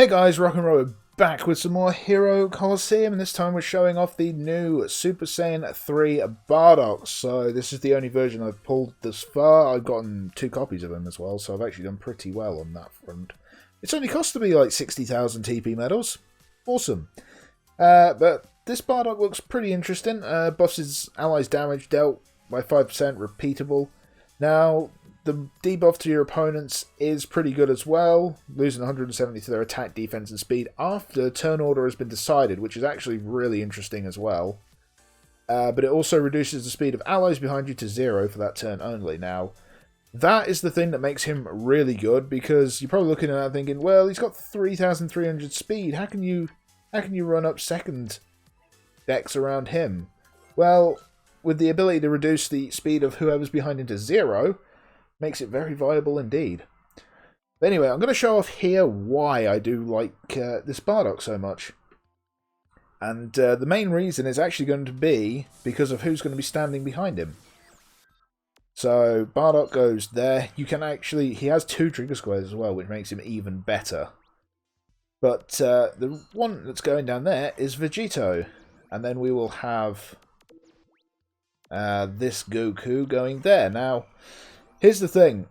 Hey guys, Rock and Roll back with some more Hero Colosseum, and this time we're showing off the new Super Saiyan 3 Bardock. So this is the only version I've pulled this far. I've gotten 2 copies of him as well, so I've actually done pretty well on that front. It's only costed me like 60,000 TP medals. Awesome. But this Bardock looks pretty interesting. Buffs his allies' damage dealt by 5%, repeatable. Now, the debuff to your opponents is pretty good as well, losing 170 to their attack, defense, and speed after turn order has been decided, which is actually really interesting as well. But it also reduces the speed of allies behind you to 0 for that turn only. Now, that is the thing that makes him really good, because you're probably looking at that thinking, well, he's got 3,300 speed. How can you run up second decks around him? Well, with the ability to reduce the speed of whoever's behind him to 0, makes it very viable indeed. But anyway, I'm going to show off here why I do like this Bardock so much. And the main reason is actually going to be because of who's going to be standing behind him. So Bardock goes there. You can actually... he has 2 trigger squares as well, which makes him even better. But the one that's going down there is Vegito. And then we will have this Goku going there. Now, here's the thing.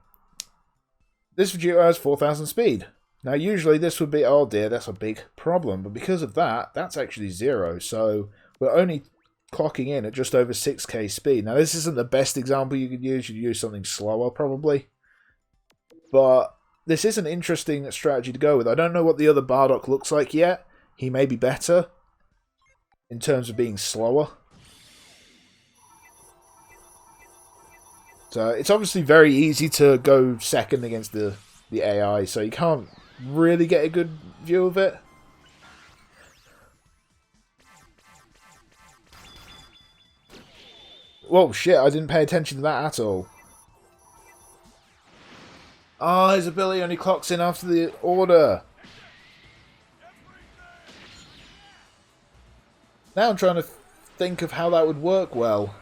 This Vegito has 4,000 speed. Now, usually this would be, oh dear, that's a big problem. But because of that, that's actually 0. So we're only clocking in at just over 6k speed. Now, this isn't the best example you could use. You'd use something slower, probably. But this is an interesting strategy to go with. I don't know what the other Bardock looks like yet. He may be better in terms of being slower. So it's obviously very easy to go second against the AI, so you can't really get a good view of it. Whoa, shit, I didn't pay attention to that at all. Oh, his ability only clocks in after the order. Now I'm trying to think of how that would work well.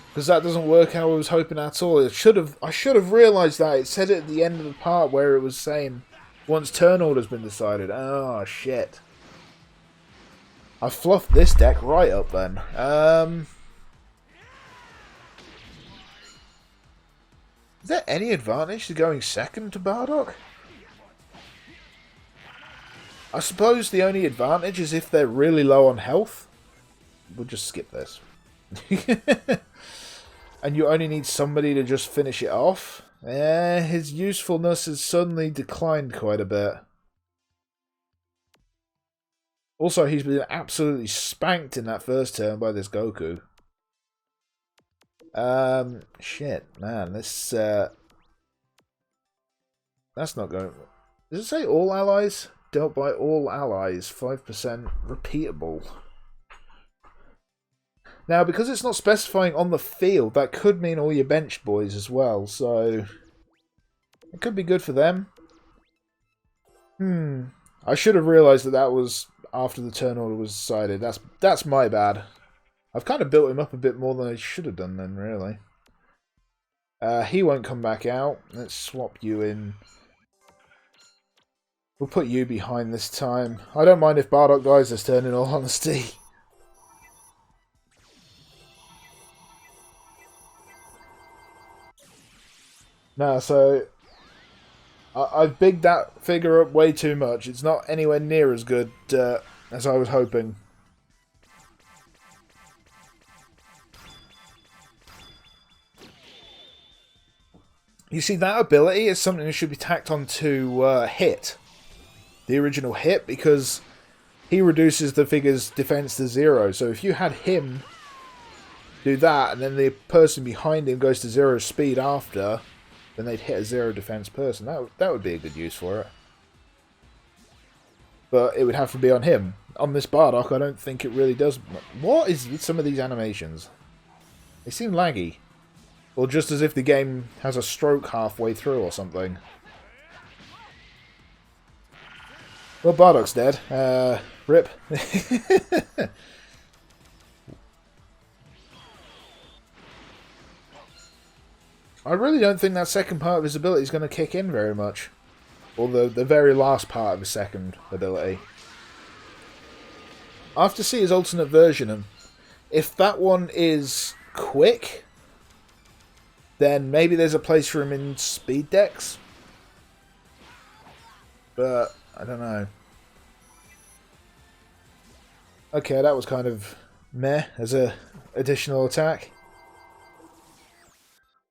Because that doesn't work how I was hoping at all. I should have realised that. It said it at the end of the part where it was saying once turn order's been decided. Oh shit. I fluffed this deck right up then. Is there any advantage to going second to Bardock? I suppose the only advantage is if they're really low on health. We'll just skip this. And you only need somebody to just finish it off. His usefulness has suddenly declined quite a bit. Also, he's been absolutely spanked in that first turn by this Goku. Shit, man, this that's not going... Does it say all allies? Dealt by all allies, 5% repeatable. Now, because it's not specifying on the field, that could mean all your bench boys as well, so it could be good for them. I should have realised that that was after the turn order was decided. That's my bad. I've kind of built him up a bit more than I should have done then, really. He won't come back out. Let's swap you in. We'll put you behind this time. I don't mind if Bardock dies this turn, in all honesty. No, so I've bigged that figure up way too much. It's not anywhere near as good as I was hoping. You see, that ability is something that should be tacked on to Hit. The original Hit, because he reduces the figure's defense to 0. So if you had him do that, and then the person behind him goes to 0 speed after, then they'd hit a 0 defense person. That would be a good use for it. But it would have to be on him. On this Bardock, I don't think it really does. What is with some of these animations? They seem laggy. Or just as if the game has a stroke halfway through or something. Well, Bardock's dead. Rip. I really don't think that second part of his ability is going to kick in very much. Or the very last part of his second ability. I have to see his alternate version, and if that one is quick, then maybe there's a place for him in speed decks. But I don't know. Okay, that was kind of meh as a additional attack.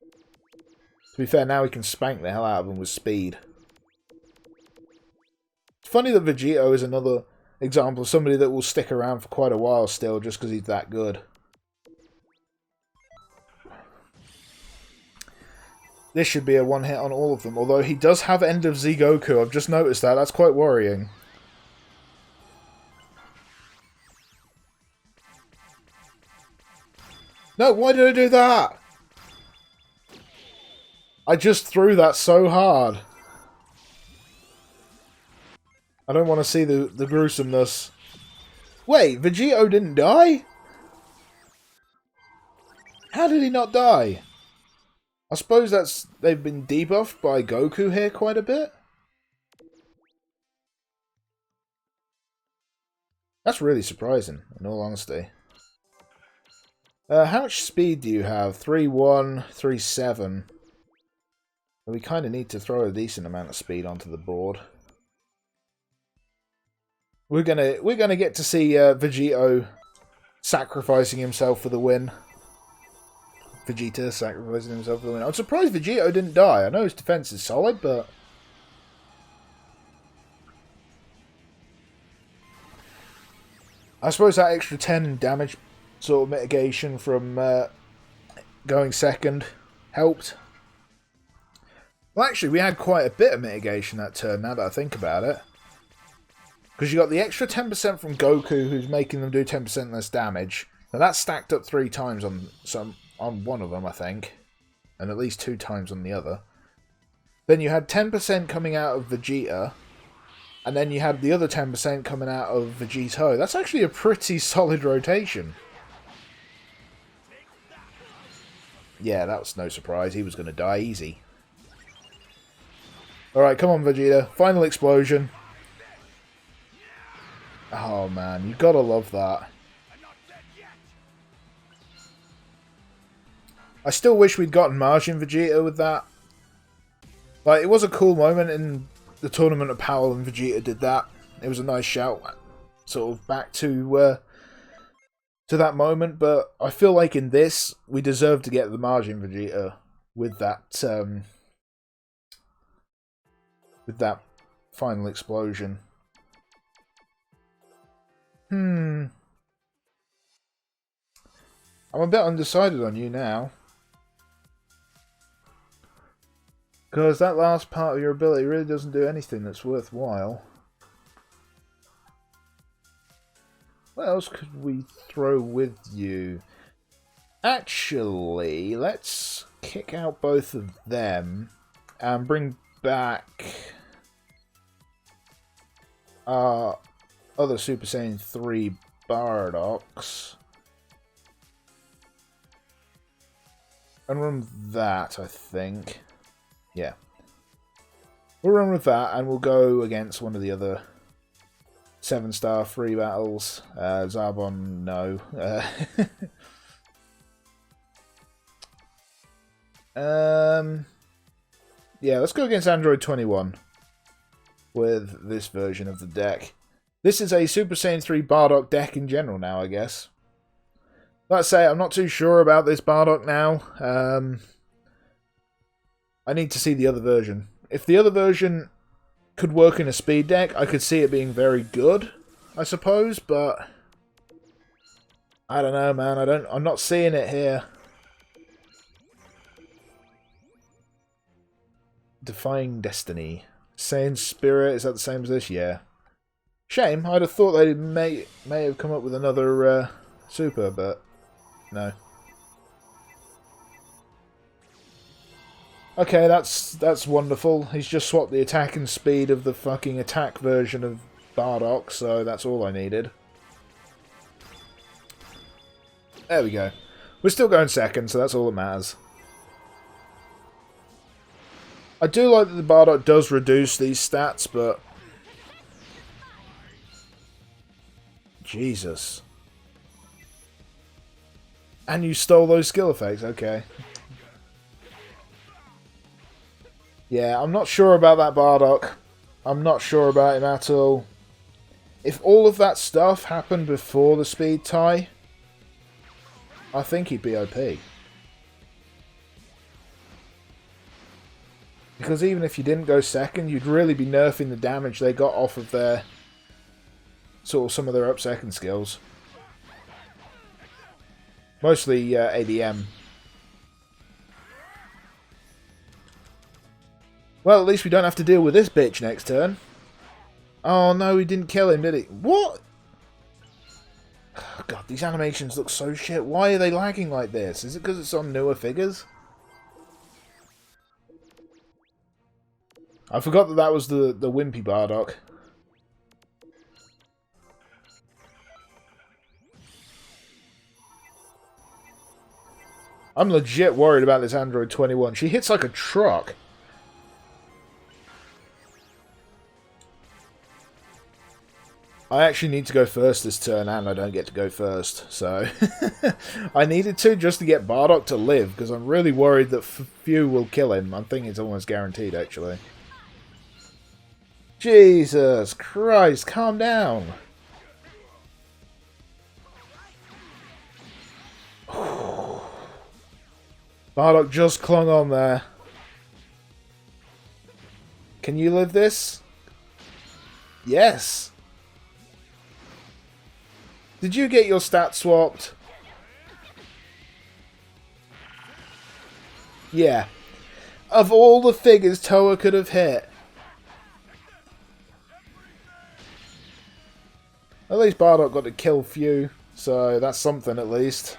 To be fair, now we can spank the hell out of him with speed. It's funny that Vegito is another example of somebody that will stick around for quite a while still just because he's that good. This should be a one hit on all of them, although he does have End of Z Goku. I've just noticed that. That's quite worrying. No, why did I do that? I just threw that so hard. I don't want to see the gruesomeness. Wait, Vegito didn't die? How did he not die? I suppose they've been debuffed by Goku here quite a bit. That's really surprising, in all honesty. How much speed do you have? 3-1, 3-7. We kind of need to throw a decent amount of speed onto the board. We're gonna get to see Vegito sacrificing himself for the win. Vegeta sacrificing himself for the win. I'm surprised Vegito didn't die. I know his defense is solid, but I suppose that extra 10 damage sort of mitigation from going second helped. Well, actually, we had quite a bit of mitigation that turn, now that I think about it. Because you got the extra 10% from Goku, who's making them do 10% less damage. Now, that's stacked up 3 times on one of them, I think. And at least 2 times on the other. Then you had 10% coming out of Vegeta. And then you had the other 10% coming out of Vegito. That's actually a pretty solid rotation. Yeah, that was no surprise. He was going to die easy. Alright, come on, Vegeta. Final explosion. Oh, man. You gotta love that. I still wish we'd gotten Margin Vegeta with that. Like, it was a cool moment in the Tournament of Power when Vegeta did that. It was a nice shout, sort of back to that moment. But I feel like in this, we deserve to get the Margin Vegeta with that final explosion. I'm a bit undecided on you now. Because that last part of your ability really doesn't do anything that's worthwhile. What else could we throw with you? Actually, let's kick out both of them and bring back our other Super Saiyan 3 Bardocks. And run with that, I think. Yeah. We'll run with that, and we'll go against one of the other 7-star free battles. Zarbon, no. Yeah, let's go against Android 21 with this version of the deck. This is a Super Saiyan 3 Bardock deck in general now, I guess. Let's say I'm not too sure about this Bardock now. I need to see the other version. If the other version could work in a speed deck, I could see it being very good, I suppose, but I don't know, man. I'm not seeing it here. Defying Destiny. Saiyan Spirit, is that the same as this? Yeah. Shame. I'd have thought they may have come up with another super, but no. Okay, that's wonderful. He's just swapped the attack and speed of the fucking attack version of Bardock, so that's all I needed. There we go. We're still going second, so that's all that matters. I do like that the Bardock does reduce these stats, but... Jesus. And you stole those skill effects, okay. Yeah, I'm not sure about that Bardock. I'm not sure about him at all. If all of that stuff happened before the speed tie, I think he'd be OP. Because even if you didn't go second, you'd really be nerfing the damage they got off of their... sort of some of their up second skills. Mostly ADM. Well, at least we don't have to deal with this bitch next turn. Oh no, he didn't kill him, did he? What? Oh, God, these animations look so shit. Why are they lagging like this? Is it because it's on newer figures? I forgot that that was the Wimpy Bardock. I'm legit worried about this Android 21. She hits like a truck. I actually need to go first this turn, and I don't get to go first, so... I needed to, just to get Bardock to live, because I'm really worried that few will kill him. I'm thinking it's almost guaranteed, actually. Jesus Christ, calm down! Bardock just clung on there. Can you live this? Yes! Did you get your stats swapped? Yeah. Of all the figures Toa could have hit. At least Bardock got to kill few, so that's something at least.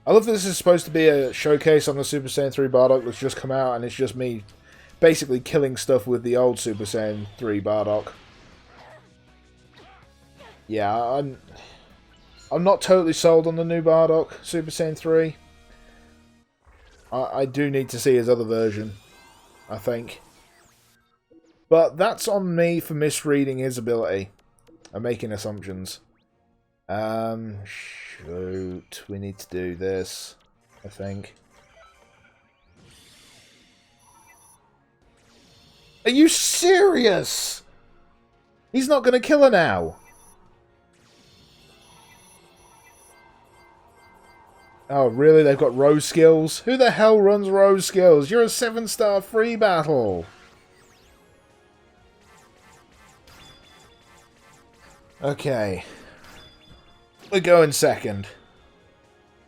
I love that this is supposed to be a showcase on the Super Saiyan 3 Bardock that's just come out, and it's just me basically killing stuff with the old Super Saiyan 3 Bardock. Yeah, I'm not totally sold on the new Bardock, Super Saiyan 3. I do need to see his other version, I think. But that's on me for misreading his ability and making assumptions. Shoot, we need to do this, I think. Are you serious? He's not going to kill her now. Oh, really? They've got Rose skills? Who the hell runs Rose skills? You're a 7-star free battle. Okay. We're going second.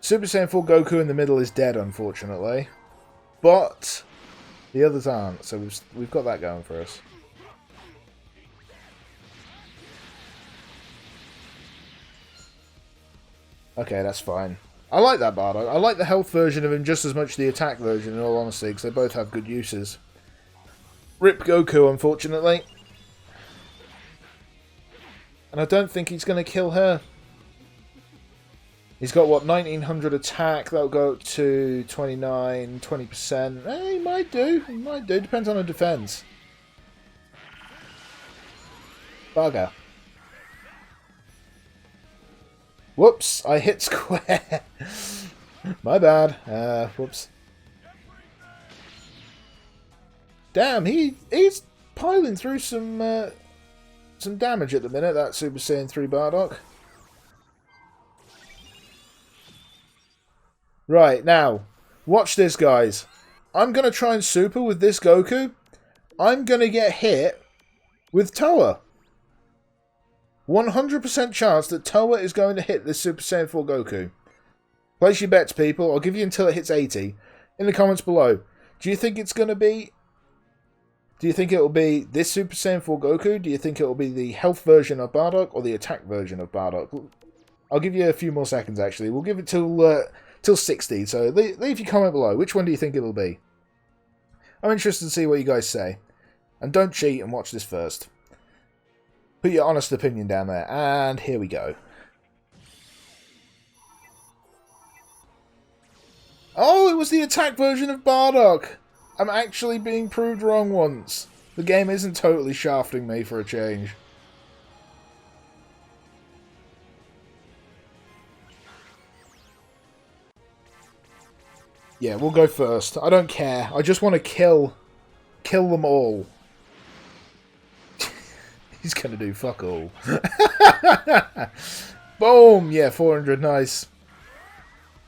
Super Saiyan 4 Goku in the middle is dead, unfortunately. But the others aren't, so we've got that going for us. Okay, that's fine. I like that Bardock. I like the health version of him just as much as the attack version, in all honesty, because they both have good uses. Rip Goku, unfortunately. And I don't think he's going to kill her. He's got, what, 1900 attack. That'll go up to 29, 20%. He might do. He might do. Depends on the defense. Bugger. Whoops, I hit square. My bad. Whoops. Damn, he's piling through some damage at the minute, that Super Saiyan 3 Bardock. Right, now, watch this, guys. I'm going to try and super with this Goku. I'm going to get hit with Toa. 100% chance that Toa is going to hit this Super Saiyan 4 Goku. Place your bets, people. I'll give you until it hits 80. In the comments below. Do you think it's going to be... Do you think it will be this Super Saiyan 4 Goku? Do you think it will be the health version of Bardock or the attack version of Bardock? I'll give you a few more seconds, actually. We'll give it till 60. So leave your comment below. Which one do you think it'll be? I'm interested to see what you guys say. And don't cheat and watch this first. Put your honest opinion down there. And here we go. Oh, it was the attack version of Bardock. I'm actually being proved wrong once. The game isn't totally shafting me for a change. Yeah, we'll go first. I don't care. I just want to kill them all. He's gonna do fuck all. Boom! Yeah, 400, nice.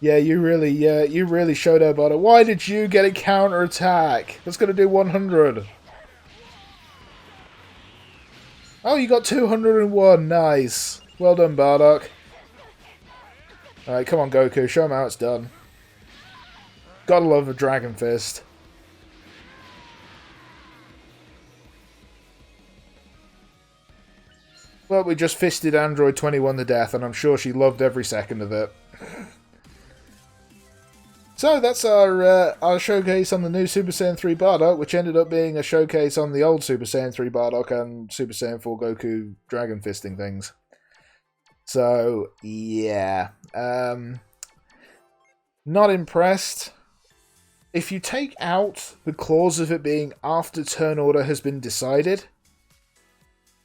Yeah, you really showed up on it. Why did you get a counter attack? That's gonna do 100. Oh, you got 201. Nice. Well done, Bardock. Alright, come on, Goku. Show him how it's done. Gotta love a Dragon Fist. Well, we just fisted Android 21 to death, and I'm sure she loved every second of it. So that's our showcase on the new Super Saiyan 3 Bardock, which ended up being a showcase on the old Super Saiyan 3 Bardock and Super Saiyan 4 Goku Dragon Fisting things. So, yeah. Not impressed. If you take out the clause of it being after turn order has been decided,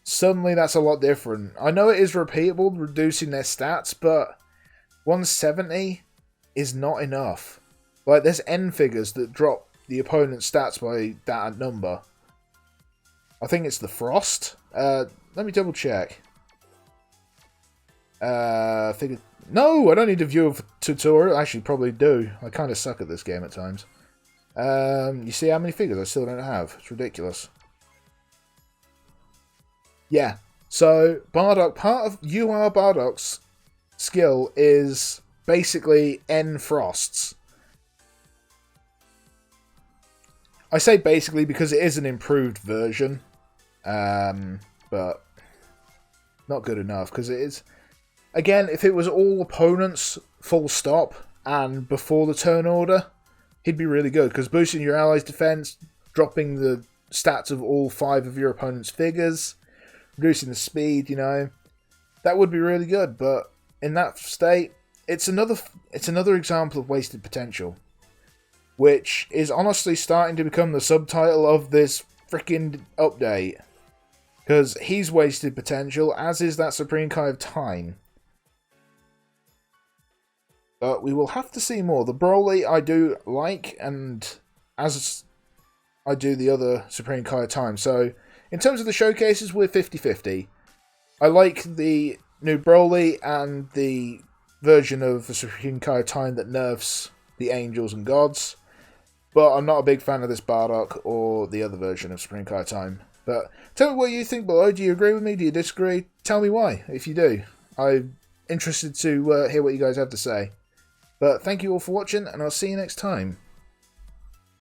suddenly that's a lot different. I know it is repeatable, reducing their stats, but 170 is not enough. Like, there's N figures that drop the opponent's stats by that number. I think it's the Frost. Let me double check. Figure... No, I don't need to view a tutorial. Actually, probably do. I kind of suck at this game at times. You see how many figures I still don't have? It's ridiculous. Yeah. So, Bardock, part of UR Bardock's skill is basically N Frosts. I say basically because it is an improved version. But not good enough, because it is... Again, if it was all opponents, full stop, and before the turn order, he'd be really good, because boosting your allies' defense, dropping the stats of all 5 of your opponent's figures, reducing the speed, you know, that would be really good. But in that state, it's another example of wasted potential, which is honestly starting to become the subtitle of this freaking update, because he's wasted potential, as is that Supreme Kai of Time. But we will have to see more. The Broly I do like, and as I do the other Supreme Kai of Time. So, in terms of the showcases, we're 50-50. I like the new Broly and the version of the Supreme Kai of Time that nerfs the angels and gods. But I'm not a big fan of this Bardock or the other version of Supreme Kai of Time. But tell me what you think below. Do you agree with me? Do you disagree? Tell me why, if you do. I'm interested to hear what you guys have to say. But thank you all for watching, and I'll see you next time.